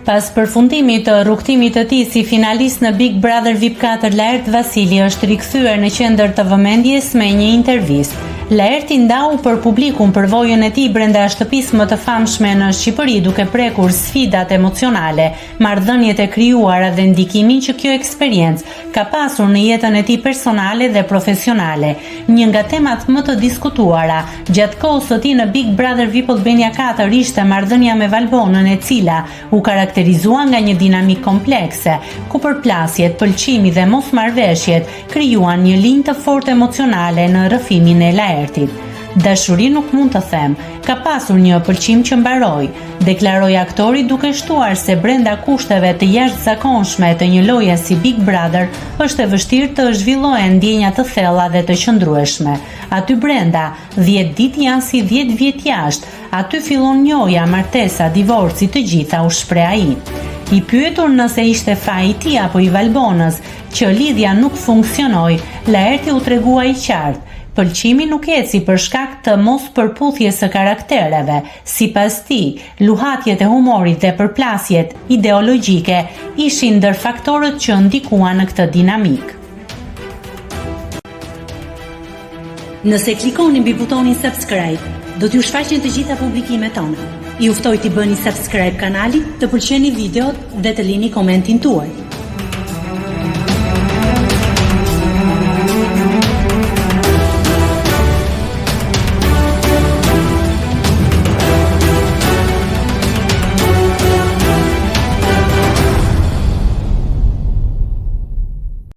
Pas përfundimit të rrugtimit të tij si finalist në Big Brother VIP 4, Laert Vasili është rikthyer në qendër të vëmendjes me një intervistë. Laerti ndau për publikun përvojën e tij brenda shtëpisë më të famshme në Shqipëri, duke prekur sfidat emocionale, marrëdhëniet e krijuara dhe ndikimin që kjo eksperiencë ka pasur në jetën e tij personale dhe profesionale. Një nga temat më të diskutuara gjatë kohës së tij në Big Brother VIP Albania 4 ishte marrëdhënia me Valbonën, e cila u karakterizua nga një dinamik komplekse, ku përplasjet, pëlqimi dhe mosmarrveshjet krijuan një linjë të fortë emocionale në rrëfimin e Laertit. Dashuri nuk mund të them, ka pasur një pëlqim që mbaroi, deklaroi aktori duke shtuar se brenda kushteve të jashtëzakonshme të një loje si Big Brother është e vështirë të zhvillohen ndjenja të thella dhe të qëndrueshme. Aty brenda, 10 ditë janë si 10 vjet jashtë, aty fillon njoja, martesa, divorci, të gjitha, u shpreh ai. I pyetur nëse ishte faji i tij apo i Valbonës që lidhja nuk funksionoi, Laerti u tregua i qartë. Pëlqimi nuk eci për shkak të mos përputhjes së karaktereve. Sipas tij, luhatjet e humorit dhe përplasjet ideologjike ishin ndër faktorët që ndikuan në këtë dinamik. Nëse klikoni mbi butonin subscribe, do t'ju shfaqen të gjitha publikimet tona. Ju ftoj t'i bëni subscribe kanalit, të pëlqeni videot dhe të lini komentin tuaj.